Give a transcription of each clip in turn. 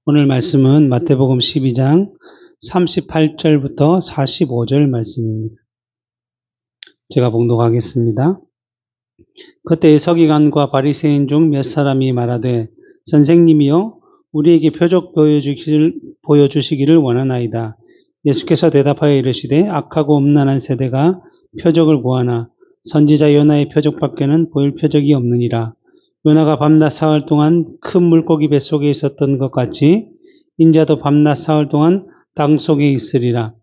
오늘 말씀은 마태복음 12장 38절부터 45절 말씀입니다. 제가 봉독하겠습니다. 그때 서기관과 바리새인 중 몇 사람이 말하되 선생님이여 우리에게 표적 보여주시기를 원하나이다. 예수께서 대답하여 이르시되 악하고 음란한 세대가 표적을 구하나 선지자 요나의 표적밖에는 보일 표적이 없느니라. 요나가 밤낮 사흘 동안 큰 물고기 뱃속에 있었던 것 같이 인자도 밤낮 사흘 동안 땅 속에 있으리라.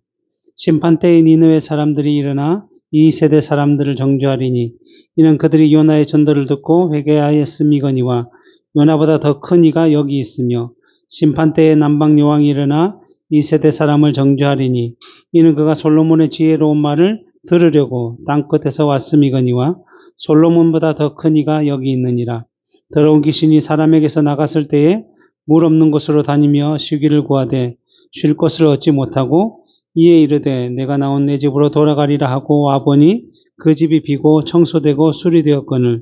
심판때에 니느웨 사람들이 일어나 이 세대 사람들을 정죄하리니 이는 그들이 요나의 전도를 듣고 회개하였음이거니와 요나보다 더 큰 이가 여기 있으며 심판때에 남방 여왕이 일어나 이 세대 사람을 정죄하리니 이는 그가 솔로몬의 지혜로운 말을 들으려고 땅끝에서 왔음이거니와 솔로몬보다 더 큰 이가 여기 있느니라. 더러운 귀신이 사람에게서 나갔을 때에 물 없는 곳으로 다니며 쉬기를 구하되 쉴 곳을 얻지 못하고 이에 이르되 내가 나온 내 집으로 돌아가리라 하고 와보니 그 집이 비고 청소되고 수리되었거늘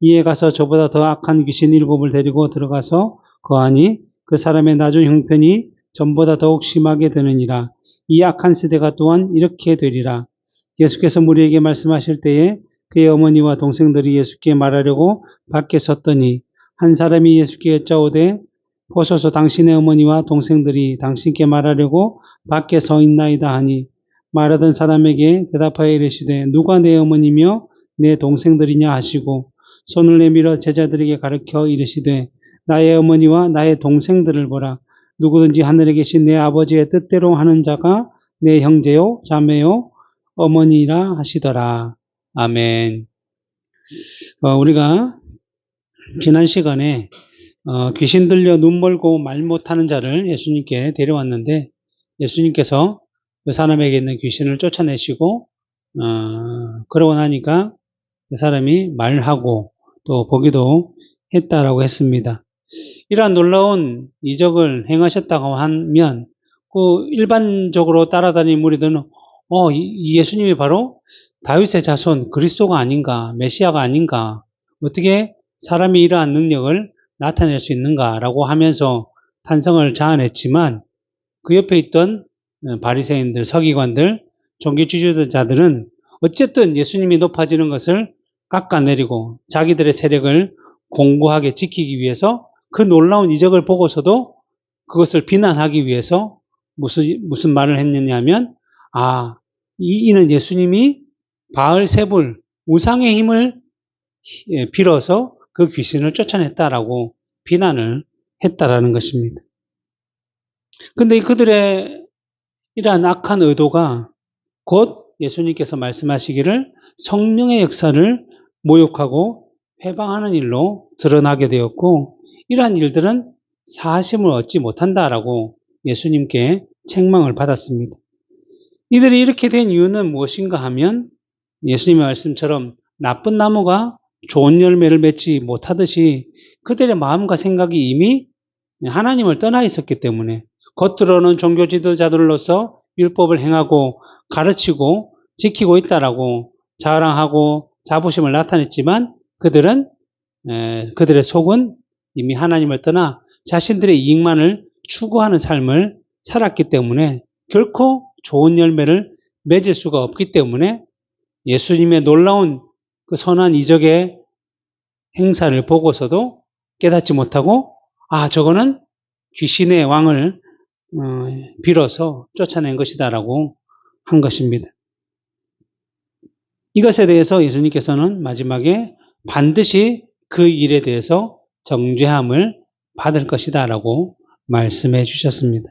이에 가서 저보다 더 악한 귀신 7을 데리고 들어가서 거하니 그 사람의 나중 형편이 전보다 더욱 심하게 되느니라. 이 악한 세대가 또한 이렇게 되리라. 예수께서 무리에게 말씀하실 때에 그의 어머니와 동생들이 예수께 말하려고 밖에 섰더니 한 사람이 예수께 여짜오되 보소서 당신의 어머니와 동생들이 당신께 말하려고 밖에 서 있나이다 하니 말하던 사람에게 대답하여 이르시되 누가 내 어머니며 내 동생들이냐 하시고 손을 내밀어 제자들에게 가르쳐 이르시되 나의 어머니와 나의 동생들을 보라. 누구든지 하늘에 계신 내 아버지의 뜻대로 하는 자가 내 형제요 자매요 어머니라 하시더라. 아멘. 우리가 지난 시간에 귀신 들려 눈 멀고 말 못하는 자를 예수님께 데려왔는데 예수님께서 그 사람에게 있는 귀신을 쫓아내시고 그러고 나니까 그 사람이 말하고 또 보기도 했다라고 했습니다. 이러한 놀라운 이적을 행하셨다고 하면 그 일반적으로 따라다니는 무리들은 이 예수님이 바로 다윗의 자손 그리스도가 아닌가, 메시아가 아닌가, 어떻게 사람이 이러한 능력을 나타낼 수 있는가라고 하면서 탄성을 자아냈지만 그 옆에 있던 바리새인들, 서기관들, 종교 지도자들은 어쨌든 예수님이 높아지는 것을 깎아내리고 자기들의 세력을 공고하게 지키기 위해서 그 놀라운 이적을 보고서도 그것을 비난하기 위해서 무슨 말을 했느냐 하면 이는 예수님이 바알세불 우상의 힘을 빌어서 그 귀신을 쫓아냈다라고 비난을 했다라는 것입니다. 근데 그들의 이러한 악한 의도가 곧 예수님께서 말씀하시기를 성령의 역사를 모욕하고 회방하는 일로 드러나게 되었고 이러한 일들은 사심을 얻지 못한다라고 예수님께 책망을 받았습니다. 이들이 이렇게 된 이유는 무엇인가 하면 예수님의 말씀처럼 나쁜 나무가 좋은 열매를 맺지 못하듯이 그들의 마음과 생각이 이미 하나님을 떠나 있었기 때문에 겉으로는 종교 지도자들로서 율법을 행하고 가르치고 지키고 있다라고 자랑하고 자부심을 나타냈지만 그들의 속은 이미 하나님을 떠나 자신들의 이익만을 추구하는 삶을 살았기 때문에 결코 좋은 열매를 맺을 수가 없기 때문에 예수님의 놀라운 그 선한 이적의 행사를 보고서도 깨닫지 못하고 저거는 귀신의 왕을 빌어서 쫓아낸 것이다라고 한 것입니다. 이것에 대해서 예수님께서는 마지막에 반드시 그 일에 대해서 정죄함을 받을 것이다라고 말씀해 주셨습니다.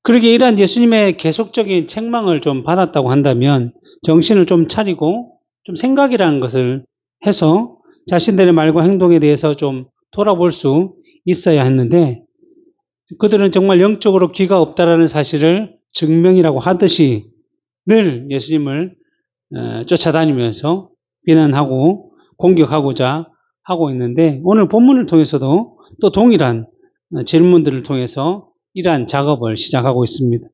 그러기에 이러한 예수님의 계속적인 책망을 좀 받았다고 한다면 정신을 좀 차리고 좀 생각이라는 것을 해서 자신들의 말과 행동에 대해서 좀 돌아볼 수 있어야 했는데 그들은 정말 영적으로 귀가 없다라는 사실을 증명이라고 하듯이 늘 예수님을 쫓아다니면서 비난하고 공격하고자 하고 있는데 오늘 본문을 통해서도 또 동일한 질문들을 통해서 이러한 작업을 시작하고 있습니다.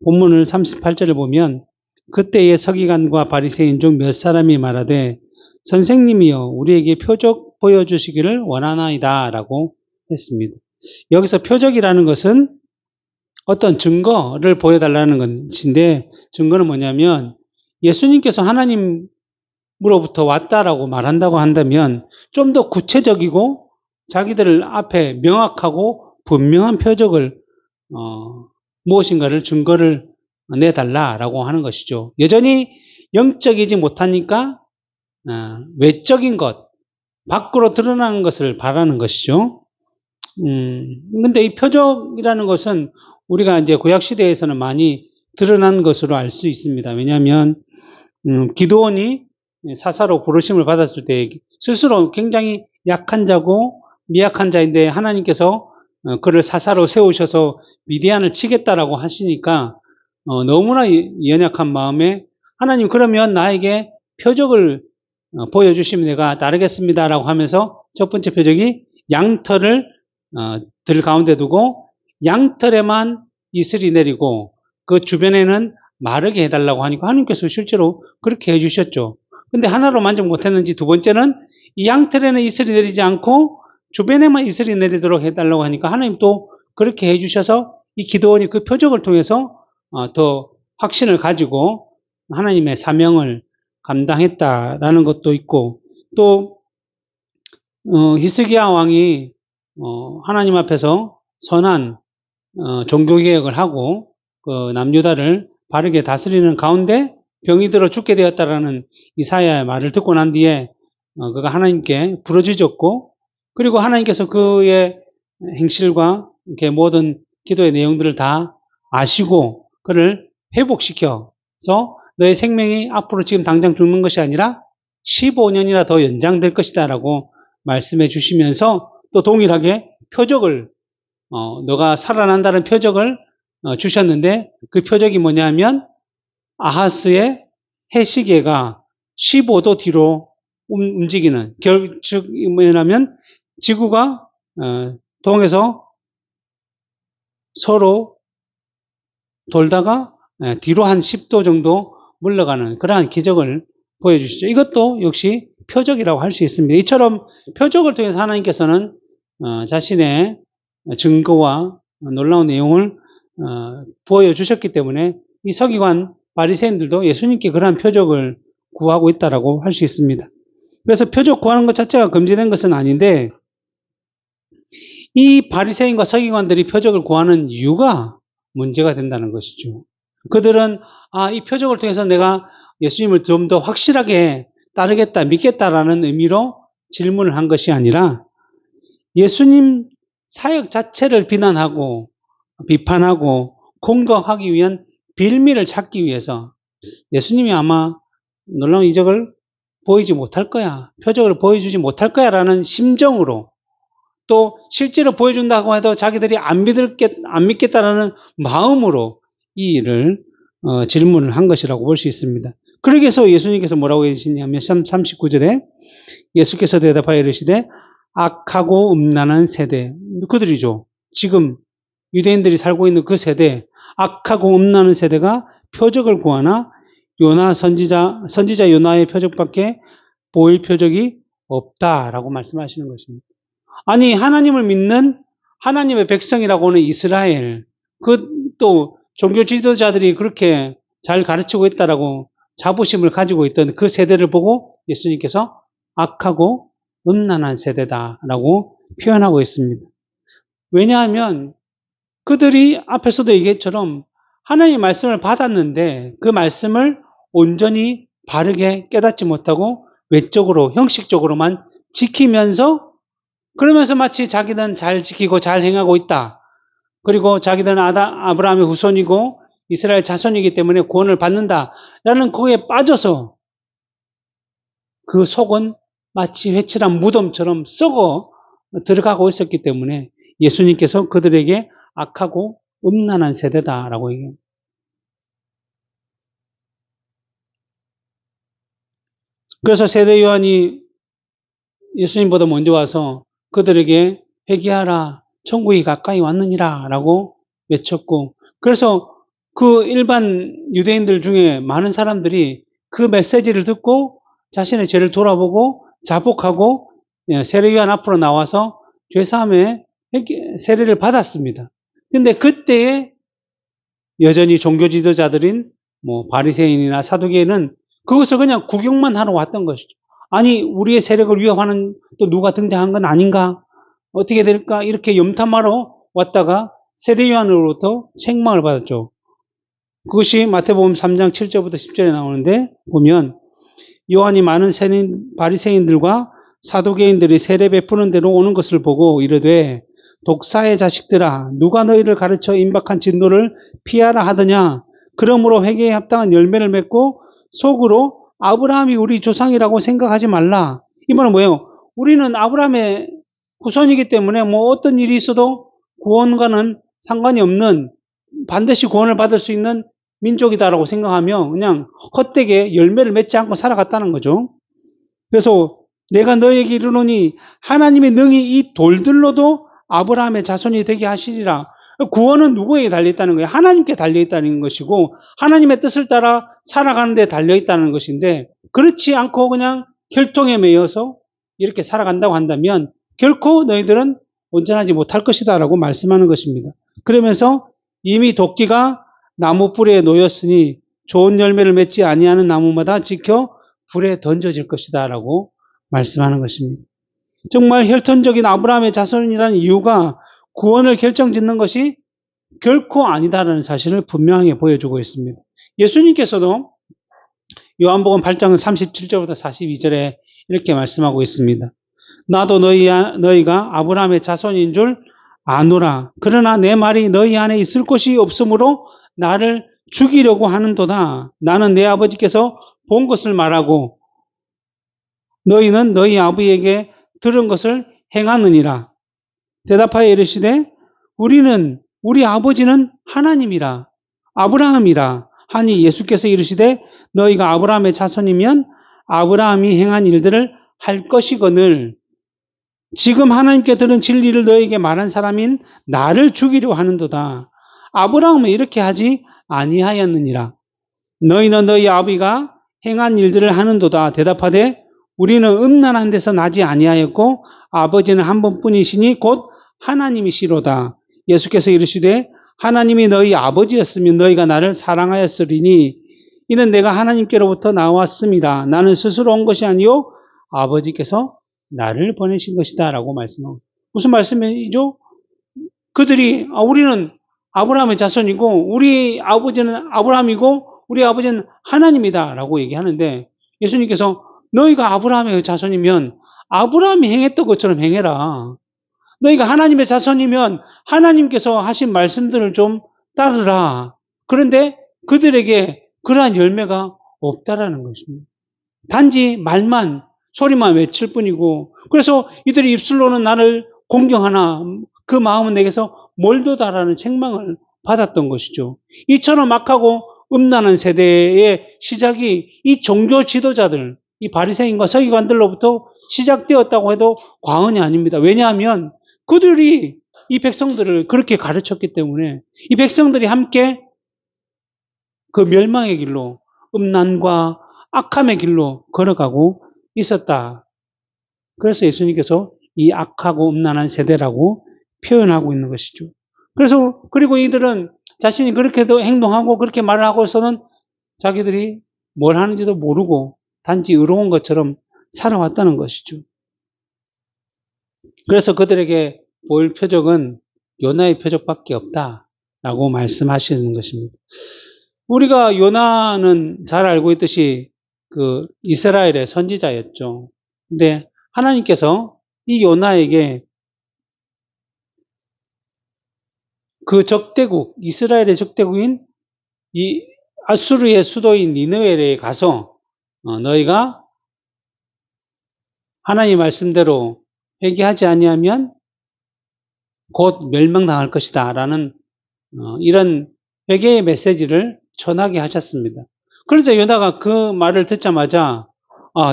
본문을 38절을 보면 그때의 서기관과 바리새인 중 몇 사람이 말하되 선생님이여 우리에게 표적 보여주시기를 원하나이다 라고 했습니다. 여기서 표적이라는 것은 어떤 증거를 보여달라는 것인데, 증거는 뭐냐면 예수님께서 하나님으로부터 왔다라고 말한다고 한다면 좀 더 구체적이고 자기들 앞에 명확하고 분명한 표적을 무엇인가를 증거를 내달라라고 하는 것이죠. 여전히 영적이지 못하니까 외적인 것, 밖으로 드러나는 것을 바라는 것이죠. 근데 이 표적이라는 것은 우리가 이제 구약시대에서는 많이 드러난 것으로 알 수 있습니다. 왜냐하면, 기드온이 사사로 부르심을 받았을 때 스스로 굉장히 약한 자고 미약한 자인데 하나님께서 그를 사사로 세우셔서 미디안을 치겠다라고 하시니까 너무나 연약한 마음에 하나님 그러면 나에게 표적을 보여주시면 내가 따르겠습니다라고 하면서 첫 번째 표적이 양털을 들 가운데 두고 양털에만 이슬이 내리고 그 주변에는 마르게 해달라고 하니까 하나님께서 실제로 그렇게 해주셨죠. 근데 하나로 만족 못했는지 두 번째는 이 양털에는 이슬이 내리지 않고 주변에만 이슬이 내리도록 해달라고 하니까 하나님 또 그렇게 해주셔서 이 기드온이 그 표적을 통해서 더 확신을 가지고 하나님의 사명을 감당했다라는 것도 있고, 또 히스기야 왕이 하나님 앞에서 선한 종교개혁을 하고 그 남유다를 바르게 다스리는 가운데 병이 들어 죽게 되었다라는 이사야의 말을 듣고 난 뒤에 그가 하나님께 부르짖었고, 그리고 하나님께서 그의 행실과 이렇게 모든 기도의 내용들을 다 아시고 그를 회복시켜서 너의 생명이 앞으로 지금 당장 죽는 것이 아니라 15년이나 더 연장될 것이다 라고 말씀해 주시면서 또 동일하게 표적을 너가 살아난다는 표적을 주셨는데, 그 표적이 뭐냐면 아하스의 해시계가 15도 뒤로 움직이는, 즉 뭐냐면 지구가 동에서 서로 돌다가 뒤로 한 10도 정도 물러가는 그러한 기적을 보여주시죠. 이것도 역시 표적이라고 할 수 있습니다. 이처럼 표적을 통해서 하나님께서는 자신의 증거와 놀라운 내용을 보여주셨기 때문에 이 서기관 바리새인들도 예수님께 그러한 표적을 구하고 있다라고 할 수 있습니다. 그래서 표적 구하는 것 자체가 금지된 것은 아닌데, 이 바리새인과 서기관들이 표적을 구하는 이유가 문제가 된다는 것이죠. 그들은 이 표적을 통해서 내가 예수님을 좀 더 확실하게 따르겠다, 믿겠다라는 의미로 질문을 한 것이 아니라 예수님 사역 자체를 비난하고 비판하고 공격하기 위한 빌미를 찾기 위해서 예수님이 아마 놀라운 이적을 보이지 못할 거야, 표적을 보여주지 못할 거야 라는 심정으로, 또 실제로 보여준다고 해도 자기들이 안 믿겠다라는 마음으로 이 일을 질문을 한 것이라고 볼 수 있습니다. 그러기 위해서 예수님께서 뭐라고 해주시냐면 39절에 예수께서 대답하여 이르시되 악하고 음란한 세대, 그들이죠. 지금 유대인들이 살고 있는 그 세대, 악하고 음란한 세대가 표적을 구하나 요나 선지자 요나의 표적밖에 보일 표적이 없다라고 말씀하시는 것입니다. 아니, 하나님을 믿는 하나님의 백성이라고 하는 이스라엘, 또 종교 지도자들이 그렇게 잘 가르치고 있다라고 자부심을 가지고 있던 그 세대를 보고 예수님께서 악하고 음란한 세대다라고 표현하고 있습니다. 왜냐하면 그들이 앞에서도 얘기했처럼 하나님의 말씀을 받았는데 그 말씀을 온전히 바르게 깨닫지 못하고 외적으로, 형식적으로만 지키면서, 그러면서 마치 자기는 잘 지키고 잘 행하고 있다, 그리고 자기들은 아브라함의 후손이고 이스라엘 자손이기 때문에 구원을 받는다라는 거기에 빠져서 그 속은 마치 회칠한 무덤처럼 썩어 들어가고 있었기 때문에 예수님께서 그들에게 악하고 음란한 세대다라고 얘기합니다. 그래서 세대 요한이 예수님보다 먼저 와서 그들에게 회개하라, 천국이 가까이 왔느니라 라고 외쳤고, 그래서 그 일반 유대인들 중에 많은 사람들이 그 메시지를 듣고 자신의 죄를 돌아보고 자복하고 세례요한 앞으로 나와서 죄사함의 세례를 받았습니다. 근데 그때에 여전히 종교 지도자들인 뭐 바리새인이나 사두개인은 그것을 그냥 구경만 하러 왔던 것이죠. 아니 우리의 세력을 위협하는 또 누가 등장한 건 아닌가? 어떻게 될까? 이렇게 염탐하러 왔다가 세례 요한으로부터 책망을 받았죠. 그것이 마태복음 3장 7절부터 10절에 나오는데 보면 요한이 많은 바리새인들과 사두개인들이 세례 베푸는 대로 오는 것을 보고 이르되 독사의 자식들아 누가 너희를 가르쳐 임박한 진노를 피하라 하더냐 그러므로 회개에 합당한 열매를 맺고 속으로 아브라함이 우리 조상이라고 생각하지 말라. 이 말은 뭐예요? 우리는 아브라함의 후손이기 때문에 뭐 어떤 일이 있어도 구원과는 상관이 없는 반드시 구원을 받을 수 있는 민족이다라고 생각하며 그냥 헛되게 열매를 맺지 않고 살아갔다는 거죠. 그래서 내가 너에게 이르노니 하나님의 능히 이 돌들로도 아브라함의 자손이 되게 하시리라. 구원은 누구에게 달려있다는 거예요? 하나님께 달려있다는 것이고 하나님의 뜻을 따라 살아가는 데 달려있다는 것인데 그렇지 않고 그냥 혈통에 매여서 이렇게 살아간다고 한다면 결코 너희들은 온전하지 못할 것이다 라고 말씀하는 것입니다. 그러면서 이미 도끼가 나무 뿌리에 놓였으니 좋은 열매를 맺지 아니하는 나무마다 지켜 불에 던져질 것이다 라고 말씀하는 것입니다. 정말 혈통적인 아브라함의 자손이라는 이유가 구원을 결정짓는 것이 결코 아니다라는 사실을 분명하게 보여주고 있습니다. 예수님께서도 요한복음 8장 37절부터 42절에 이렇게 말씀하고 있습니다. 나도 너희가 아브라함의 자손인 줄 아노라. 그러나 내 말이 너희 안에 있을 곳이 없으므로 나를 죽이려고 하는도다. 나는 내 아버지께서 본 것을 말하고 너희는 너희 아버지에게 들은 것을 행하느니라. 대답하여 이르시되 우리 아버지는 하나님이라 아브라함이라 하니 예수께서 이르시되 너희가 아브라함의 자손이면 아브라함이 행한 일들을 할 것이거늘 지금 하나님께 들은 진리를 너희에게 말한 사람인 나를 죽이려 하는도다. 아브라함은 이렇게 하지 아니하였느니라. 너희는 너희 아비가 행한 일들을 하는도다. 대답하되 우리는 음란한 데서 나지 아니하였고 아버지는 한 번뿐이시니 곧 하나님이시로다. 예수께서 이르시되 하나님이 너희 아버지였으면 너희가 나를 사랑하였으리니 이는 내가 하나님께로부터 나왔습니다. 나는 스스로 온 것이 아니요 아버지께서 나를 보내신 것이다 라고 말씀하고 무슨 말씀이죠? 그들이 우리는 아브라함의 자손이고 우리 아버지는 아브라함이고 우리 아버지는 하나님이다 라고 얘기하는데 예수님께서 너희가 아브라함의 자손이면 아브라함이 행했던 것처럼 행해라. 너희가 하나님의 자손이면 하나님께서 하신 말씀들을 좀 따르라. 그런데 그들에게 그러한 열매가 없다라는 것입니다. 단지 말만 소리만 외칠 뿐이고 그래서 이들이 입술로는 나를 공경하나 그 마음은 내게서 멀도다라는 책망을 받았던 것이죠. 이처럼 악하고 음란한 세대의 시작이 이 종교 지도자들, 이 바리새인과 서기관들로부터 시작되었다고 해도 과언이 아닙니다. 왜냐하면 그들이 이 백성들을 그렇게 가르쳤기 때문에 이 백성들이 함께 그 멸망의 길로 음란과 악함의 길로 걸어가고 있었다. 그래서 예수님께서 이 악하고 음란한 세대라고 표현하고 있는 것이죠. 그리고 이들은 자신이 그렇게도 행동하고 그렇게 말을 하고서는 자기들이 뭘 하는지도 모르고 단지 의로운 것처럼 살아왔다는 것이죠. 그래서 그들에게 보일 표적은 요나의 표적밖에 없다라고 말씀하시는 것입니다. 우리가 요나는 잘 알고 있듯이 그 이스라엘의 선지자였죠. 근데 하나님께서 이 요나에게 그 적대국, 이스라엘의 적대국인 이 아수르의 수도인 니느웨에 가서 너희가 하나님 말씀대로 회개하지 아니하면 곧 멸망당할 것이다 라는 이런 회개의 메시지를 전하게 하셨습니다. 그래서 요나가 그 말을 듣자마자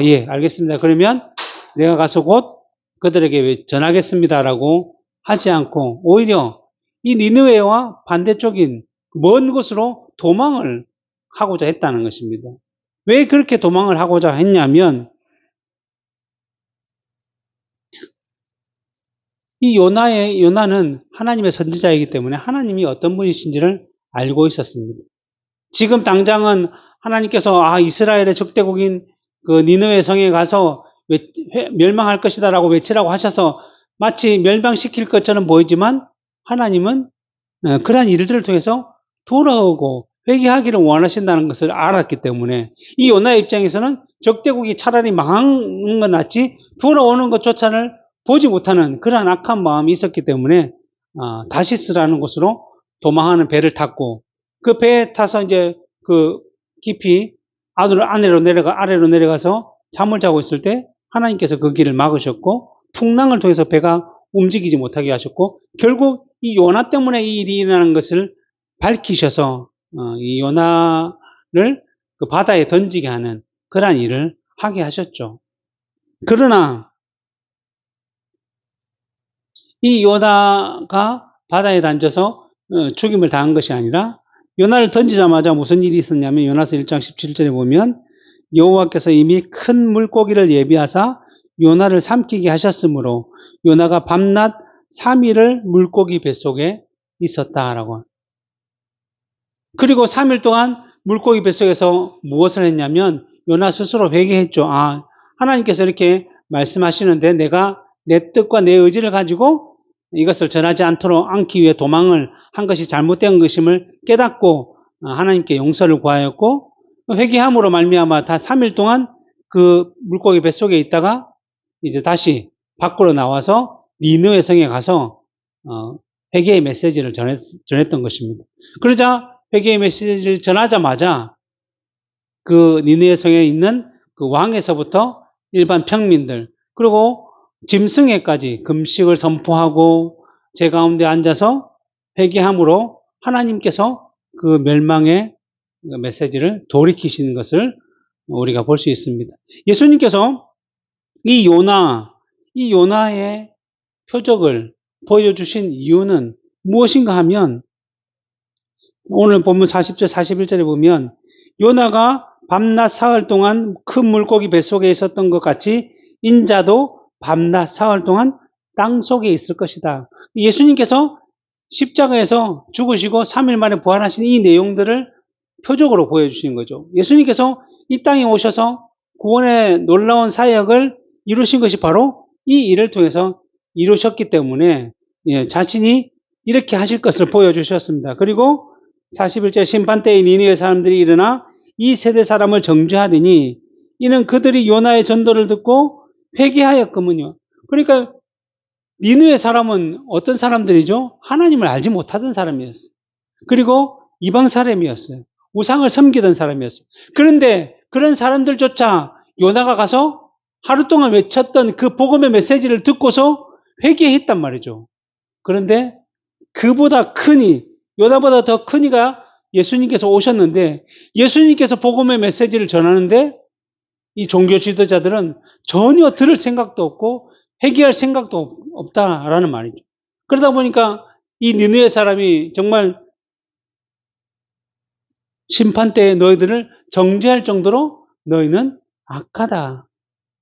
예 알겠습니다. 그러면 내가 가서 곧 그들에게 전하겠습니다 라고 하지 않고 오히려 이 니느웨와 반대쪽인 먼 곳으로 도망을 하고자 했다는 것입니다. 왜 그렇게 도망을 하고자 했냐면 이 요나는 하나님의 선지자이기 때문에 하나님이 어떤 분이신지를 알고 있었습니다. 지금 당장은 하나님께서 이스라엘의 적대국인 그 니느웨 성에 가서 멸망할 것이다라고 외치라고 하셔서 마치 멸망시킬 것처럼 보이지만 하나님은 그러한 일들을 통해서 돌아오고 회개하기를 원하신다는 것을 알았기 때문에 이 요나의 입장에서는 적대국이 차라리 망하는 건 낫지 돌아오는 것조차를 보지 못하는 그러한 악한 마음이 있었기 때문에 다시스라는 곳으로 도망하는 배를 탔고 그 배에 타서 이제 그 깊이 아래로 내려가서 잠을 자고 있을 때 하나님께서 그 길을 막으셨고 풍랑을 통해서 배가 움직이지 못하게 하셨고 결국 이 요나 때문에 이 일이 일어나는 것을 밝히셔서 이 요나를 그 바다에 던지게 하는 그러한 일을 하게 하셨죠. 그러나 이 요나가 바다에 던져서 죽임을 당한 것이 아니라 요나를 던지자마자 무슨 일이 있었냐면 요나서 1장 17절에 보면 여호와께서 이미 큰 물고기를 예비하사 요나를 삼키게 하셨으므로 요나가 밤낮 3일을 물고기 뱃속에 있었다라고. 그리고 3일 동안 물고기 뱃속에서 무엇을 했냐면 요나 스스로 회개했죠. 하나님께서 이렇게 말씀하시는데 내가 내 뜻과 내 의지를 가지고 이것을 전하지 않기 위해 도망을 한 것이 잘못된 것임을 깨닫고 하나님께 용서를 구하였고 회개함으로 말미암아 다 3일 동안 그 물고기 뱃속에 있다가 이제 다시 밖으로 나와서 니느웨 성에 가서 회개의 메시지를 전했던 것입니다. 그러자 회개의 메시지를 전하자마자 그 니느웨 성에 있는 그 왕에서부터 일반 평민들 그리고 짐승에까지 금식을 선포하고 제 가운데 앉아서 회개함으로 하나님께서 그 멸망의 메시지를 돌이키시는 것을 우리가 볼 수 있습니다. 예수님께서 이 요나의 표적을 보여주신 이유는 무엇인가 하면 오늘 본문 40절 41절에 보면 요나가 밤낮 사흘 동안 큰 물고기 뱃속에 있었던 것 같이 인자도 밤낮 사흘 동안 땅 속에 있을 것이다. 예수님께서 십자가에서 죽으시고 3일 만에 부활하신 이 내용들을 표적으로 보여주시는 거죠. 예수님께서 이 땅에 오셔서 구원의 놀라운 사역을 이루신 것이 바로 이 일을 통해서 이루셨기 때문에 자신이 이렇게 하실 것을 보여주셨습니다. 그리고 41절 심판때에 니느웨 사람들이 일어나 이 세대 사람을 정죄하리니 이는 그들이 요나의 전도를 듣고 회개하였거든요. 그러니까 니느웨 사람은 어떤 사람들이죠? 하나님을 알지 못하던 사람이었어요. 그리고 이방 사람이었어요. 우상을 섬기던 사람이었어요. 그런데 그런 사람들조차 요나가 가서 하루 동안 외쳤던 그 복음의 메시지를 듣고서 회개했단 말이죠. 그런데 그보다 요나보다 더 큰 이가 예수님께서 오셨는데 예수님께서 복음의 메시지를 전하는데 이 종교 지도자들은 전혀 들을 생각도 없고 회개할 생각도 없다라는 말이죠. 그러다 보니까 이 니느웨 사람이 정말 심판 때에 너희들을 정죄할 정도로 너희는 악하다,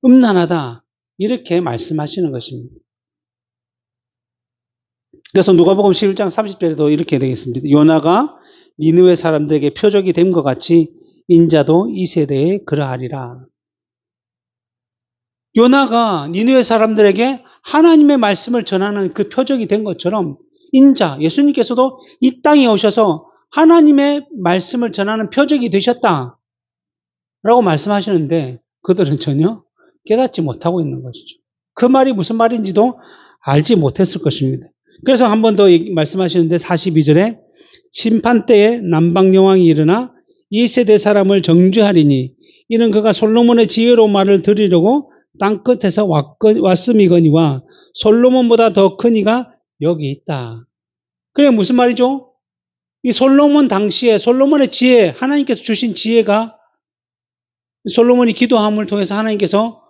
음란하다 이렇게 말씀하시는 것입니다. 그래서 누가복음 11장 30절에도 이렇게 되겠습니다. 요나가 니느웨 사람들에게 표적이 된 것 같이 인자도 이 세대에 그러하리라. 요나가 니느웨 사람들에게 하나님의 말씀을 전하는 그 표적이 된 것처럼 예수님께서도 이 땅에 오셔서 하나님의 말씀을 전하는 표적이 되셨다 라고 말씀하시는데 그들은 전혀 깨닫지 못하고 있는 것이죠. 그 말이 무슨 말인지도 알지 못했을 것입니다. 그래서 한 번 더 말씀하시는데 42절에 심판 때에 남방 여왕이 일어나 이 세대 사람을 정죄하리니 이는 그가 솔로몬의 지혜로운 말을 들으려고 땅끝에서 왔음이거니와 솔로몬보다 더 큰 이가 여기 있다. 그게 무슨 말이죠? 이 솔로몬 당시에 솔로몬의 지혜, 하나님께서 주신 지혜가 솔로몬이 기도함을 통해서 하나님께서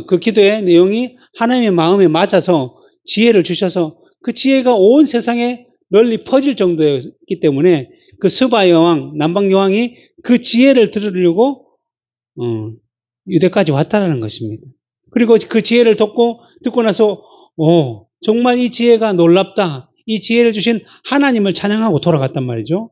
그 기도의 내용이 하나님의 마음에 맞아서 지혜를 주셔서 그 지혜가 온 세상에 널리 퍼질 정도였기 때문에 그 스바 여왕, 남방 여왕이 그 지혜를 들으려고 유대까지 왔다는 것입니다. 그리고 그 지혜를 듣고 나서 정말 이 지혜가 놀랍다. 이 지혜를 주신 하나님을 찬양하고 돌아갔단 말이죠.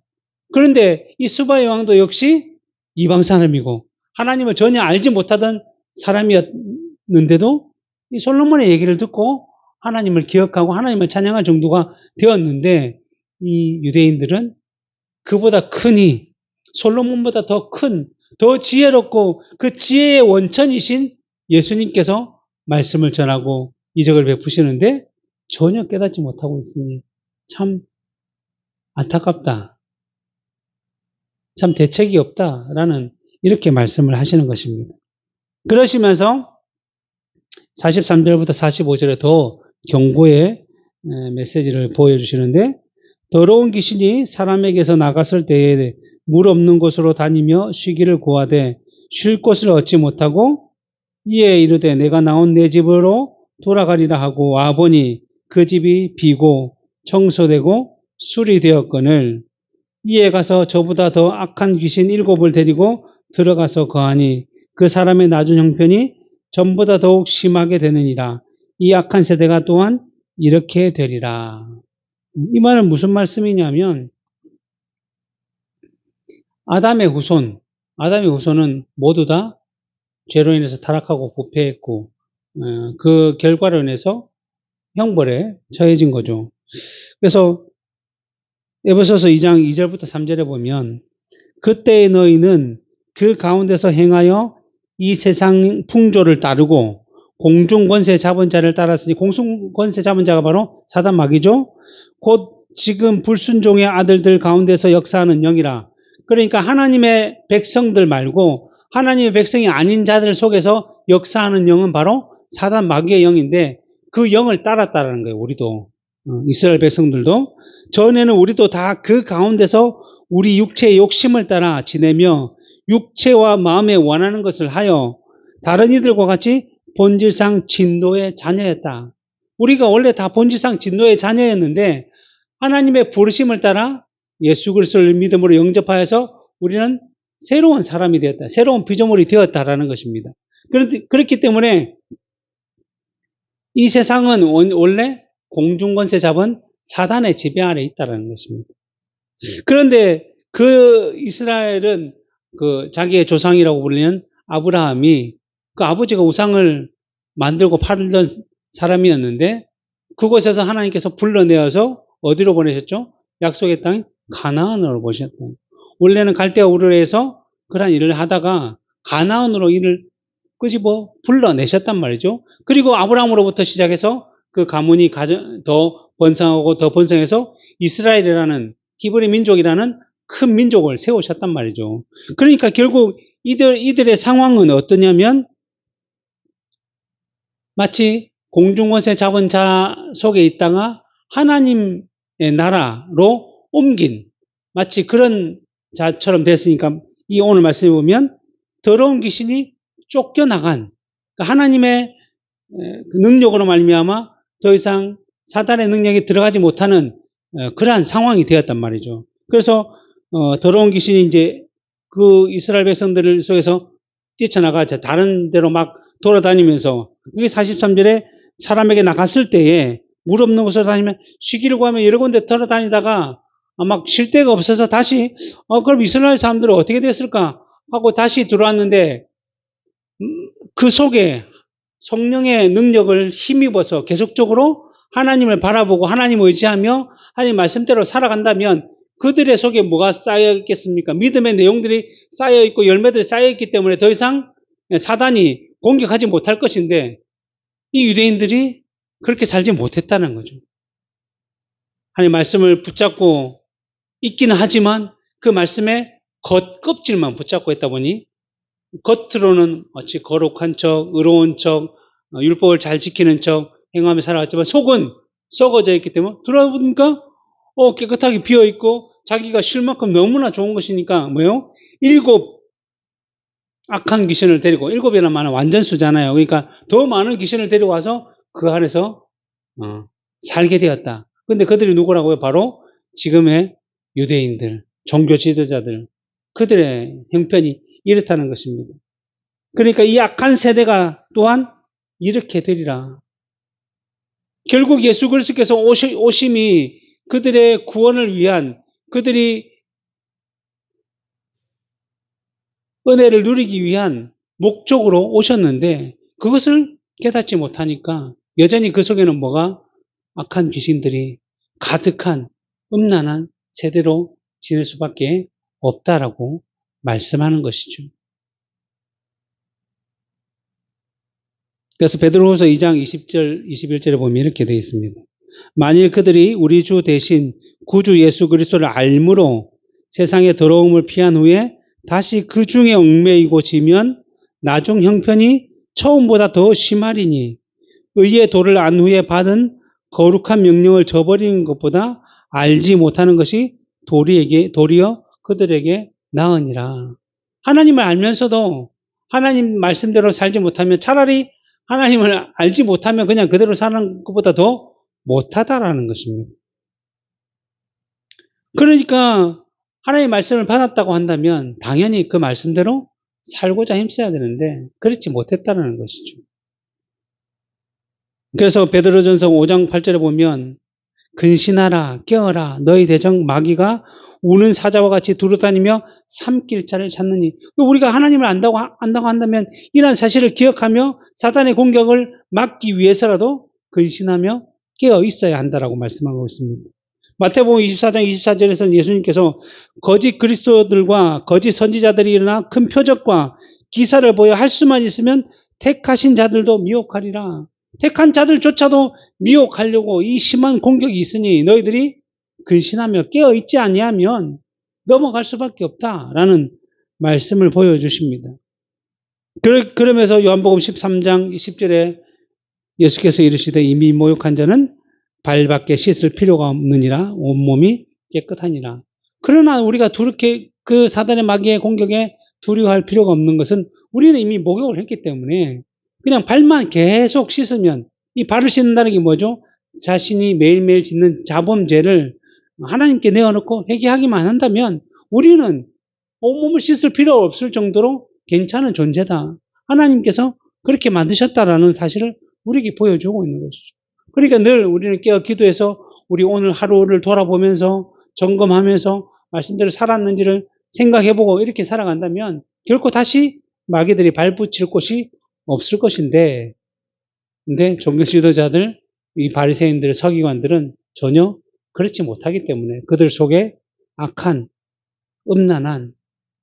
그런데 이 스바의 왕도 역시 이방 사람이고 하나님을 전혀 알지 못하던 사람이었는데도 이 솔로몬의 얘기를 듣고 하나님을 기억하고 하나님을 찬양할 정도가 되었는데 이 유대인들은 그보다 크니 솔로몬보다 더 큰, 더 지혜롭고 그 지혜의 원천이신 예수님께서 말씀을 전하고 이적을 베푸시는데 전혀 깨닫지 못하고 있으니 참 안타깝다. 참 대책이 없다라는 이렇게 말씀을 하시는 것입니다. 그러시면서 43절부터 45절에 더 경고의 메시지를 보여주시는데 더러운 귀신이 사람에게서 나갔을 때에 물 없는 곳으로 다니며 쉬기를 구하되 쉴 곳을 얻지 못하고 이에 이르되 내가 나온 내 집으로 돌아가리라 하고 와보니 그 집이 비고 청소되고 술이 되었거늘 이에 가서 저보다 더 악한 귀신 7을 데리고 들어가서 거하니 그 사람의 낮은 형편이 전보다 더욱 심하게 되느니라. 이 악한 세대가 또한 이렇게 되리라. 이 말은 무슨 말씀이냐면 아담의 후손은 모두 다 죄로 인해서 타락하고 부패했고 그 결과로 인해서 형벌에 처해진 거죠. 그래서 에베소서 2장 2절부터 3절에 보면 그때의 너희는 그 가운데서 행하여 이 세상 풍조를 따르고 공중 권세 잡은 자를 따랐으니 공중 권세 잡은 자가 바로 사단 마귀죠. 곧 지금 불순종의 아들들 가운데서 역사하는 영이라. 그러니까 하나님의 백성들 말고 하나님의 백성이 아닌 자들 속에서 역사하는 영은 바로 사단 마귀의 영인데 그 영을 따랐다라는 거예요. 우리도 이스라엘 백성들도 전에는 우리도 다 그 가운데서 우리 육체의 욕심을 따라 지내며 육체와 마음에 원하는 것을 하여 다른 이들과 같이 본질상 진노의 자녀였다. 우리가 원래 다 본질상 진노의 자녀였는데 하나님의 부르심을 따라 예수 그리스도를 믿음으로 영접하여서 우리는 새로운 사람이 되었다. 새로운 피조물이 되었다라는 것입니다. 그렇기 때문에 이 세상은 원래 공중권세 잡은 사단의 지배 아래 있다는 것입니다. 그런데 그 이스라엘은 그 자기의 조상이라고 불리는 아브라함이 그 아버지가 우상을 만들고 팔던 사람이었는데 그곳에서 하나님께서 불러내어서 어디로 보내셨죠? 약속의 땅 가나안으로 보내셨다. 원래는 갈대아 우르에서 그런 일을 하다가 가나안으로 이를 끄집어 불러내셨단 말이죠. 그리고 아브라함으로부터 시작해서 그 가문이 더 번성하고 더 번성해서 이스라엘이라는 히브리 민족이라는 큰 민족을 세우셨단 말이죠. 그러니까 결국 이들의 상황은 어떠냐면 마치 공중권세 잡은 자 속에 있다가 하나님의 나라로 옮긴 마치 그런 자처럼 됐으니까 이 오늘 말씀에 보면 더러운 귀신이 쫓겨나간 그러니까 하나님의 능력으로 말미암아 더 이상 사단의 능력이 들어가지 못하는 그러한 상황이 되었단 말이죠. 그래서 더러운 귀신이 이제 그 이스라엘 백성들 속에서 뛰쳐나가자 다른 데로 막 돌아다니면서 그게 43절에 사람에게 나갔을 때에 물 없는 곳으로 다니면 쉬기를 구하면 여러 군데 돌아다니다가 막 쉴 데가 없어서 다시 그럼 이스라엘 사람들은 어떻게 됐을까 하고 다시 들어왔는데 그 속에 성령의 능력을 힘입어서 계속적으로 하나님을 바라보고 하나님을 의지하며 하나님 말씀대로 살아간다면 그들의 속에 뭐가 쌓여 있겠습니까? 믿음의 내용들이 쌓여 있고 열매들이 쌓여 있기 때문에 더 이상 사단이 공격하지 못할 것인데 이 유대인들이 그렇게 살지 못했다는 거죠. 하나님 말씀을 붙잡고 있기는 하지만 그 말씀의 겉껍질만 붙잡고 있다 보니 겉으로는 마치 거룩한 척, 의로운 척, 율법을 잘 지키는 척 행하며 살아갔지만 속은 썩어져 있기 때문에 돌아보니까 깨끗하게 비어있고 자기가 쉴 만큼 너무나 좋은 것이니까 뭐예요? 7 악한 귀신을 데리고 7이라는 말은 완전수잖아요. 그러니까 더 많은 귀신을 데리고 와서 그 안에서 살게 되었다. 근데 그들이 누구라고요? 바로 지금의 유대인들, 종교 지도자들, 그들의 형편이 이렇다는 것입니다. 그러니까 이 악한 세대가 또한 이렇게 되리라. 결국 예수 그리스도께서 오심이 그들의 구원을 위한, 그들이 은혜를 누리기 위한 목적으로 오셨는데 그것을 깨닫지 못하니까 여전히 그 속에는 뭐가 악한 귀신들이 가득한 음란한 세대로 지낼 수밖에 없다라고 말씀하는 것이죠. 그래서 베드로후서 2장 20절, 21절에 보면 이렇게 되어 있습니다. 만일 그들이 우리 주 대신 구주 예수 그리스도를 알므로 세상의 더러움을 피한 후에 다시 그 중에 얽매이고 지면 나중 형편이 처음보다 더 심하리니 의의 도를 안 후에 받은 거룩한 명령을 저버리는 것보다 알지 못하는 것이 도리어 그들에게 나으니라. 하나님을 알면서도 하나님 말씀대로 살지 못하면 차라리 하나님을 알지 못하면 그냥 그대로 사는 것보다 더 못하다라는 것입니다. 그러니까 하나님의 말씀을 받았다고 한다면 당연히 그 말씀대로 살고자 힘써야 되는데 그렇지 못했다는 것이죠. 그래서 베드로전서 5장 8절에 보면 근신하라 깨어라 너희 대적 마귀가 우는 사자와 같이 두루다니며 삼킬 자를 찾느니 우리가 하나님을 안다고 한다면 이러한 사실을 기억하며 사단의 공격을 막기 위해서라도 근신하며 깨어 있어야 한다라고 말씀하고 있습니다. 마태복음 24장 24절에서는 예수님께서 거짓 그리스도들과 거짓 선지자들이 일어나 큰 표적과 기사를 보여 할 수만 있으면 택하신 자들도 미혹하리라. 택한 자들조차도 미혹하려고 이 심한 공격이 있으니 너희들이 근신하며 깨어있지 아니하면 넘어갈 수밖에 없다라는 말씀을 보여주십니다. 그러면서 요한복음 13장 10절에 예수께서 이르시되 이미 모욕한 자는 발밖에 씻을 필요가 없느니라 온몸이 깨끗하니라. 그러나 우리가 그 사단의 마귀의 공격에 두려워할 필요가 없는 것은 우리는 이미 목욕을 했기 때문에 그냥 발만 계속 씻으면 이 발을 씻는다는 게 뭐죠? 자신이 매일매일 짓는 자범죄를 하나님께 내어놓고 회개하기만 한다면 우리는 온몸을 씻을 필요 없을 정도로 괜찮은 존재다. 하나님께서 그렇게 만드셨다라는 사실을 우리에게 보여주고 있는 것이죠. 그러니까 늘 우리는 깨어 기도해서 우리 오늘 하루를 돌아보면서 점검하면서 말씀대로 살았는지를 생각해보고 이렇게 살아간다면 결코 다시 마귀들이 발붙일 곳이 없을 것인데, 근데 종교 지도자들, 이 바리새인들, 서기관들은 전혀 그렇지 못하기 때문에 그들 속에 악한, 음란한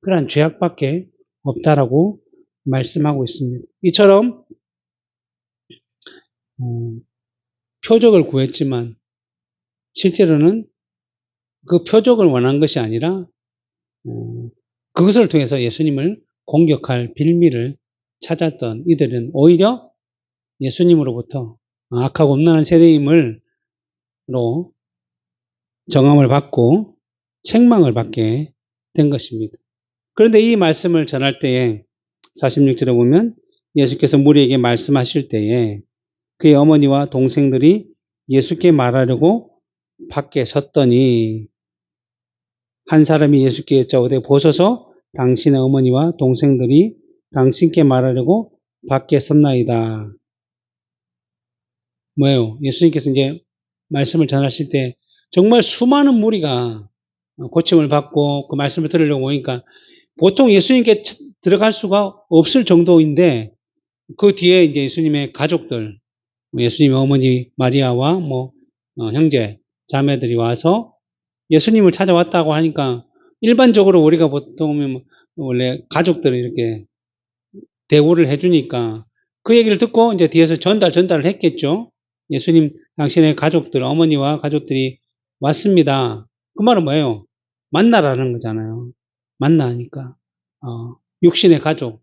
그러한 죄악밖에 없다라고 말씀하고 있습니다. 이처럼 표적을 구했지만 실제로는 그 표적을 원한 것이 아니라 그것을 통해서 예수님을 공격할 빌미를 찾았던 이들은 오히려 예수님으로부터 악하고 음란한 세대임을로 정함을 받고 책망을 받게 된 것입니다. 그런데 이 말씀을 전할 때에 46절에 보면 예수께서 무리에게 말씀하실 때에 그의 어머니와 동생들이 예수께 말하려고 밖에 섰더니 한 사람이 예수께 여짜오되 보소서 당신의 어머니와 동생들이 당신께 말하려고 밖에 섰나이다. 뭐예요? 예수님께서 이제 말씀을 전하실 때 정말 수많은 무리가 고침을 받고 그 말씀을 들으려고 오니까 보통 예수님께 들어갈 수가 없을 정도인데 그 뒤에 이제 예수님의 가족들, 예수님의 어머니 마리아와 형제, 자매들이 와서 예수님을 찾아왔다고 하니까 일반적으로 우리가 보통 원래 가족들이 이렇게 대우를 해주니까 그 얘기를 듣고 이제 뒤에서 전달을 했겠죠. 예수님, 당신의 가족들, 어머니와 가족들이 왔습니다. 그 말은 뭐예요? 만나라는 거잖아요. 만나니까 육신의 가족,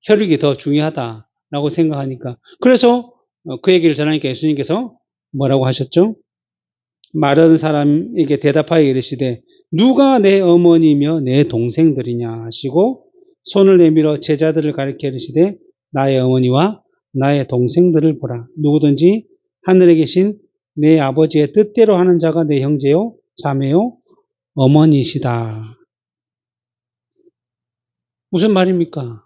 혈육이 더 중요하다라고 생각하니까 그래서 그 얘기를 전하니까 예수님께서 뭐라고 하셨죠? 말하는 사람에게 대답하여 이르시되 누가 내 어머니며 내 동생들이냐 하시고 손을 내밀어 제자들을 가리켜 이르시되 나의 어머니와 나의 동생들을 보라. 누구든지 하늘에 계신 내 아버지의 뜻대로 하는 자가 내 형제요 자매요 어머니시다. 무슨 말입니까?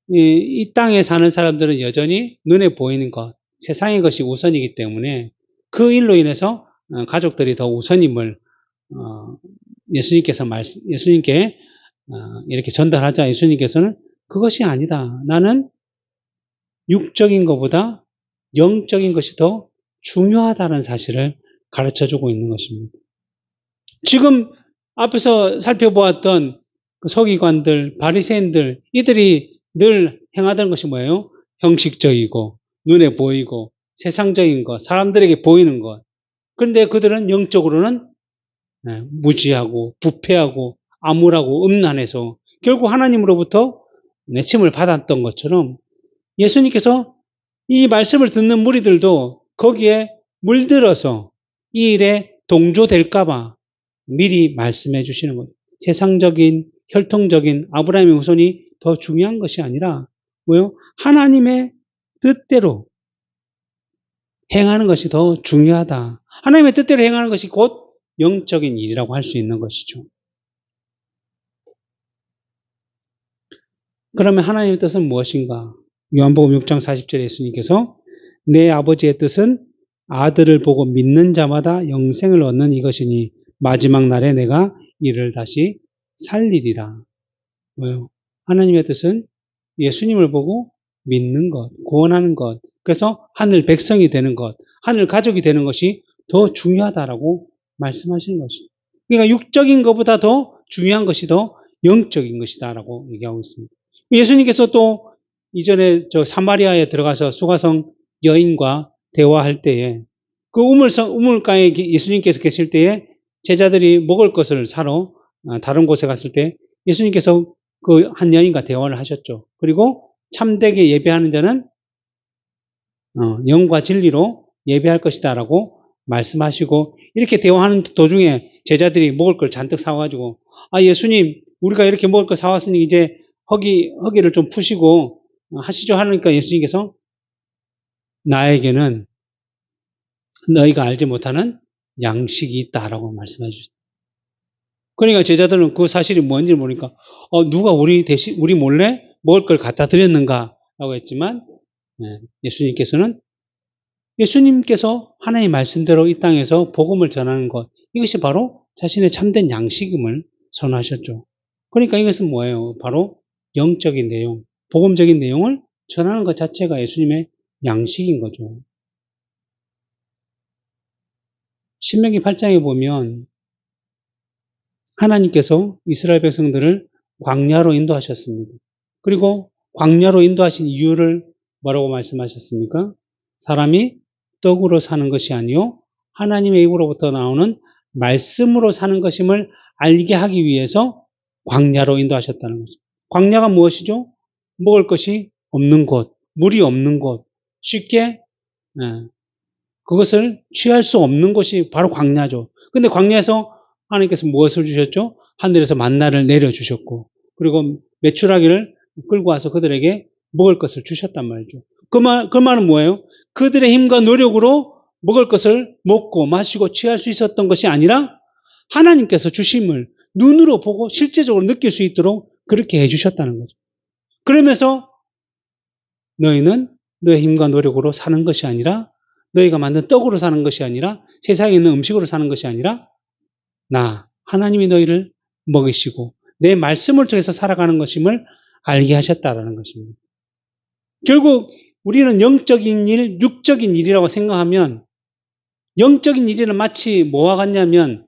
이 땅에 사는 사람들은 여전히 눈에 보이는 것, 세상의 것이 우선이기 때문에 그 일로 인해서 가족들이 더 우선임을 예수님께 이렇게 전달하자. 예수님께서는 그것이 아니다. 나는 육적인 것보다 영적인 것이 더 중요하다는 사실을 가르쳐주고 있는 것입니다. 지금 앞에서 살펴보았던 그 서기관들, 바리새인들, 이들이 늘 행하던 것이 뭐예요? 형식적이고 눈에 보이고 세상적인 것, 사람들에게 보이는 것. 그런데 그들은 영적으로는 무지하고 부패하고 암울하고 음란해서 결국 하나님으로부터 내침을 받았던 것처럼 예수님께서 이 말씀을 듣는 무리들도 거기에 물들어서 이 일에 동조될까봐 미리 말씀해 주시는 거예요. 세상적인, 혈통적인 아브라함의 후손이 더 중요한 것이 아니라 뭐요? 하나님의 뜻대로 행하는 것이 더 중요하다. 하나님의 뜻대로 행하는 것이 곧 영적인 일이라고 할 수 있는 것이죠. 그러면 하나님의 뜻은 무엇인가? 요한복음 6장 40절에 예수님께서 내 아버지의 뜻은 아들을 보고 믿는 자마다 영생을 얻는 이것이니 마지막 날에 내가 이를 다시 살리리라. 뭐요? 하나님의 뜻은 예수님을 보고 믿는 것, 구원하는 것, 그래서 하늘 백성이 되는 것, 하늘 가족이 되는 것이 더 중요하다라고 말씀하시는 것이죠. 그러니까 육적인 것보다 더 중요한 것이 더 영적인 것이다라고 얘기하고 있습니다. 예수님께서 또 이전에 저 사마리아에 들어가서 수가성 여인과 대화할 때에 그 우물가에 예수님께서 계실 때에 제자들이 먹을 것을 사러 다른 곳에 갔을 때 예수님께서 그 한 여인과 대화를 하셨죠. 그리고 참되게 예배하는 자는 영과 진리로 예배할 것이다라고 말씀하시고 이렇게 대화하는 도중에 제자들이 먹을 걸 잔뜩 사와가지고 예수님 우리가 이렇게 먹을 거 사왔으니 이제 허기를 좀 푸시고 하시죠 하니까 예수님께서 나에게는 너희가 알지 못하는 양식이 있다라고 말씀해 주셨어요. 그러니까 제자들은 그 사실이 뭔지 모르니까 누가 우리 몰래 먹을 걸 갖다 드렸는가라고 했지만 예수님께서 하나님의 말씀대로 이 땅에서 복음을 전하는 것 이것이 바로 자신의 참된 양식임을 선언하셨죠. 그러니까 이것은 뭐예요? 바로 영적인 내용, 복음적인 내용을 전하는 것 자체가 예수님의 양식인 거죠. 신명기 8장에 보면 하나님께서 이스라엘 백성들을 광야로 인도하셨습니다. 그리고 광야로 인도하신 이유를 뭐라고 말씀하셨습니까? 사람이 떡으로 사는 것이 아니요 하나님의 입으로부터 나오는 말씀으로 사는 것임을 알게 하기 위해서 광야로 인도하셨다는 거죠. 광야가 무엇이죠? 먹을 것이 없는 곳, 물이 없는 곳, 쉽게 그것을 취할 수 없는 곳이 바로 광야죠. 근데 광야에서 하나님께서 무엇을 주셨죠? 하늘에서 만나를 내려주셨고 그리고 메추라기를 끌고 와서 그들에게 먹을 것을 주셨단 말이죠. 그 말은 뭐예요? 그들의 힘과 노력으로 먹을 것을 먹고 마시고 취할 수 있었던 것이 아니라 하나님께서 주심을 눈으로 보고 실제적으로 느낄 수 있도록 그렇게 해주셨다는 거죠. 그러면서 너희는 너의 힘과 노력으로 사는 것이 아니라 너희가 만든 떡으로 사는 것이 아니라 세상에 있는 음식으로 사는 것이 아니라 하나님이 너희를 먹이시고 내 말씀을 통해서 살아가는 것임을 알게 하셨다라는 것입니다. 결국 우리는 영적인 일, 육적인 일이라고 생각하면 영적인 일은 마치 뭐와 같냐면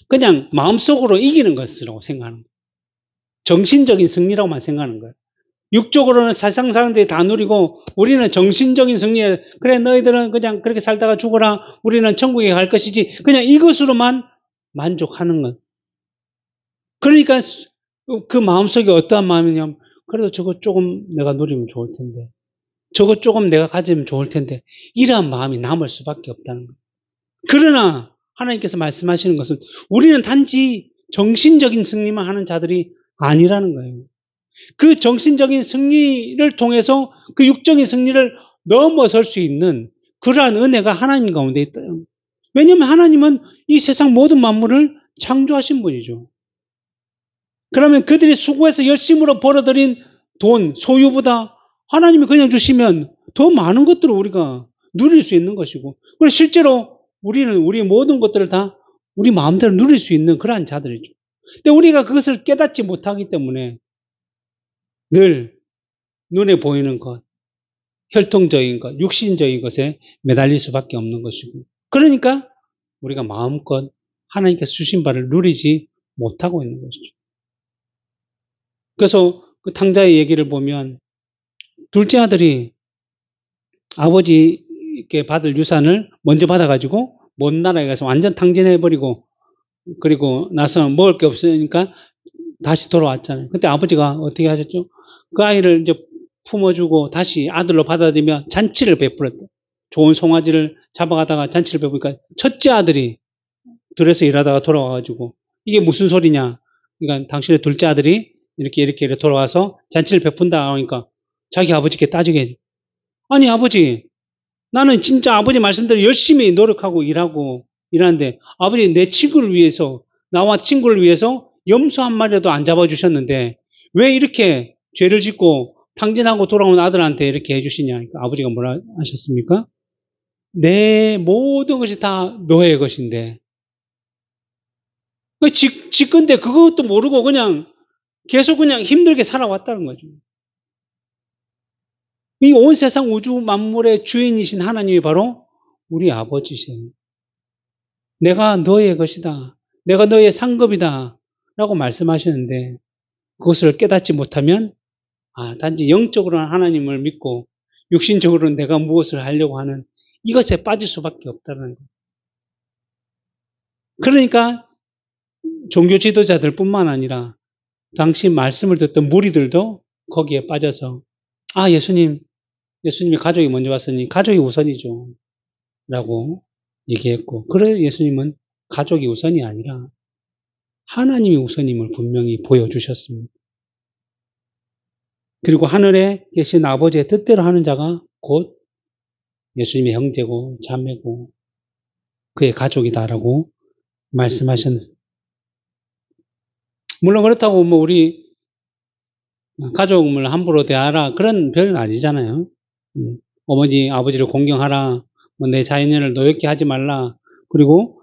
그냥 마음속으로 이기는 것이라고 생각하는 거예요. 정신적인 승리라고만 생각하는 거예요. 육적으로는 세상 사람들이 다 누리고 우리는 정신적인 승리에 그래 너희들은 그냥 그렇게 살다가 죽어라 우리는 천국에 갈 것이지 그냥 이것으로만 만족하는 것. 그러니까 그 마음속에 어떠한 마음이냐면 그래도 저거 조금 내가 누리면 좋을 텐데 저거 조금 내가 가지면 좋을 텐데 이러한 마음이 남을 수밖에 없다는 거예요. 그러나 하나님께서 말씀하시는 것은 우리는 단지 정신적인 승리만 하는 자들이 아니라는 거예요. 그 정신적인 승리를 통해서 그 육적인 승리를 넘어설 수 있는 그러한 은혜가 하나님 가운데 있다. 왜냐하면 하나님은 이 세상 모든 만물을 창조하신 분이죠. 그러면 그들이 수고해서 열심으로 벌어들인 돈, 소유보다 하나님이 그냥 주시면 더 많은 것들을 우리가 누릴 수 있는 것이고 그리고 실제로 우리는 우리 모든 것들을 다 우리 마음대로 누릴 수 있는 그러한 자들이죠. 근데 우리가 그것을 깨닫지 못하기 때문에 늘 눈에 보이는 것, 혈통적인 것, 육신적인 것에 매달릴 수밖에 없는 것이고, 그러니까 우리가 마음껏 하나님께서 주신 바를 누리지 못하고 있는 것이죠. 그래서 그 탕자의 얘기를 보면 둘째 아들이 아버지께 받을 유산을 먼저 받아가지고 먼 나라에 가서 완전 탕진해버리고 그리고 나서 먹을 게 없으니까 다시 돌아왔잖아요. 그때 아버지가 어떻게 하셨죠? 그 아이를 이제 품어주고 다시 아들로 받아들이며 잔치를 베풀었대. 좋은 송아지를 잡아가다가 잔치를 베푸니까 첫째 아들이 들에서 일하다가 돌아와가지고 이게 무슨 소리냐? 그러니까 당신의 둘째 아들이 이렇게 돌아와서 잔치를 베푼다 하니까 자기 아버지께 따지게 해줘. 아니 아버지, 나는 진짜 아버지 말씀대로 열심히 노력하고 일하고 일하는데 아버지 내 친구를 위해서 나와 친구를 위해서 염소 한 마리라도 안 잡아주셨는데 왜 이렇게 죄를 짓고 탕진하고 돌아온 아들한테 이렇게 해주시냐. 그러니까 아버지가 뭐라 하셨습니까? 내 모든 것이 다 너의 것인데 지 건데 그것도 모르고 그냥 계속 그냥 힘들게 살아왔다는 거죠. 이 온 세상 우주 만물의 주인이신 하나님이 바로 우리 아버지세요. 내가 너의 것이다. 내가 너의 상급이다. 라고 말씀하시는데 그것을 깨닫지 못하면 단지 영적으로는 하나님을 믿고 육신적으로는 내가 무엇을 하려고 하는 이것에 빠질 수밖에 없다는 거예요. 그러니까 종교 지도자들 뿐만 아니라 당시 말씀을 듣던 무리들도 거기에 빠져서 예수님이 가족이 먼저 왔으니 가족이 우선이죠. 라고 얘기했고, 그래 예수님은 가족이 우선이 아니라 하나님이 우선임을 분명히 보여주셨습니다. 그리고 하늘에 계신 아버지의 뜻대로 하는 자가 곧 예수님의 형제고 자매고 그의 가족이다라고 말씀하셨습니다. 물론 그렇다고 뭐 우리 가족을 함부로 대하라 그런 별은 아니잖아요. 어머니 아버지를 공경하라, 뭐 내 자녀를 노엽게 하지 말라. 그리고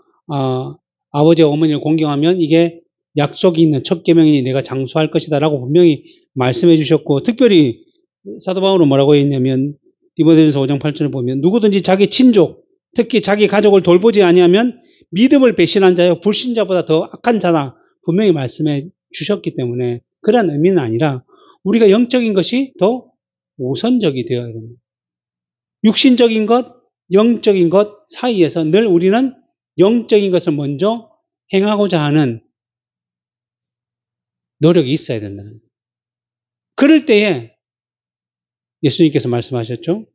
아버지와 어머니를 공경하면 이게 약속이 있는 첫 계명이니 내가 장수할 것이다라고 분명히 말씀해 주셨고, 특별히 사도 바울은 뭐라고 했냐면 디모데전서 5장 8절을 보면 누구든지 자기 친족, 특히 자기 가족을 돌보지 아니하면 믿음을 배신한 자여 불신자보다 더 악한 자다 분명히 말씀해 주셨기 때문에 그런 의미는 아니라 우리가 영적인 것이 더 우선적이 되어야 됩니다. 육신적인 것, 영적인 것 사이에서 늘 우리는 영적인 것을 먼저 행하고자 하는 노력이 있어야 된다는 거예요. 그럴 때에 예수님께서 말씀하셨죠.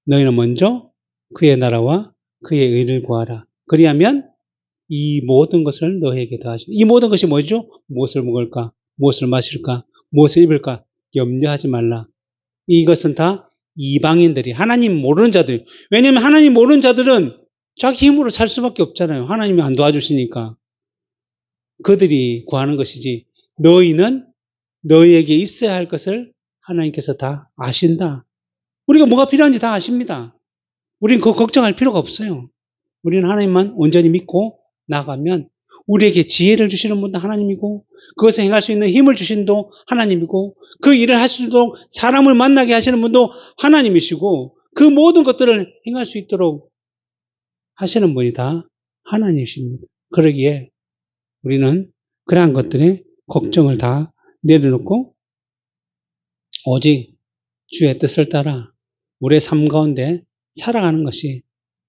너희는 먼저 그의 나라와 그의 의를 구하라. 그리하면 이 모든 것을 너희에게 더하시라. 이 모든 것이 뭐죠? 무엇을 먹을까? 무엇을 마실까? 무엇을 입을까? 염려하지 말라. 이것은 다 이방인들이, 하나님 모르는 자들. 왜냐하면 하나님 모르는 자들은 자기 힘으로 살 수밖에 없잖아요. 하나님이 안 도와주시니까. 그들이 구하는 것이지 너희는 너희에게 있어야 할 것을 하나님께서 다 아신다. 우리가 뭐가 필요한지 다 아십니다. 우리는 그거 걱정할 필요가 없어요. 우리는 하나님만 온전히 믿고 나가면 우리에게 지혜를 주시는 분도 하나님이고 그것을 행할 수 있는 힘을 주시는 분도 하나님이고 그 일을 할 수 있도록 사람을 만나게 하시는 분도 하나님이시고 그 모든 것들을 행할 수 있도록 하시는 분이 다 하나님이십니다. 그러기에 우리는 그러한 것들에 걱정을 다 내려놓고 오직 주의 뜻을 따라 우리의 삶 가운데 살아가는 것이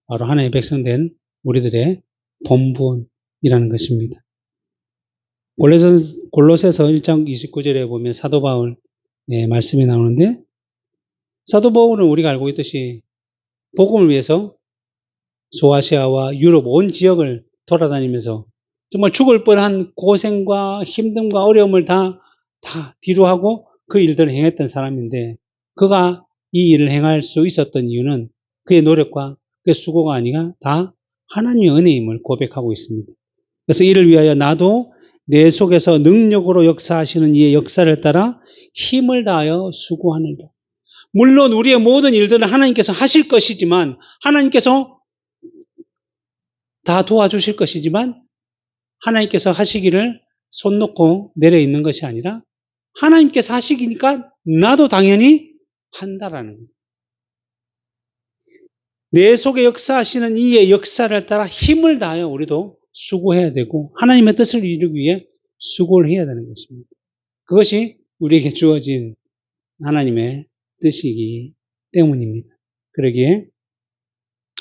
바로 하나님의 백성된 우리들의 본분이라는 것입니다. 골로새서 1장 29절에 보면 사도 바울 말씀이 나오는데 사도 바울은 우리가 알고 있듯이 복음을 위해서 소아시아와 유럽 온 지역을 돌아다니면서 정말 죽을 뻔한 고생과 힘듦과 어려움을 다 뒤로 하고 그 일들을 행했던 사람인데 그가 이 일을 행할 수 있었던 이유는 그의 노력과 그의 수고가 아니라 다 하나님의 은혜임을 고백하고 있습니다. 그래서 이를 위하여 나도 내 속에서 능력으로 역사하시는 이의 역사를 따라 힘을 다하여 수고하느니라. 물론 우리의 모든 일들은 하나님께서 하실 것이지만 하나님께서 다 도와주실 것이지만 하나님께서 하시기를 손 놓고 내려 있는 것이 아니라 하나님께서 하시기니까 나도 당연히 한다라는 거예요. 내 속에 역사하시는 이의 역사를 따라 힘을 다하여 우리도 수고해야 되고 하나님의 뜻을 이루기 위해 수고를 해야 되는 것입니다. 그것이 우리에게 주어진 하나님의 뜻이기 때문입니다. 그러기에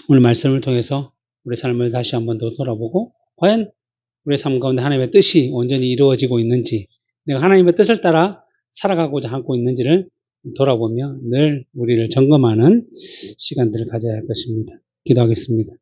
오늘 말씀을 통해서 우리 삶을 다시 한번 더 돌아보고 과연 우리의 삶 가운데 하나님의 뜻이 온전히 이루어지고 있는지, 내가 하나님의 뜻을 따라 살아가고자 하고 있는지를 돌아보며 늘 우리를 점검하는 시간들을 가져야 할 것입니다. 기도하겠습니다.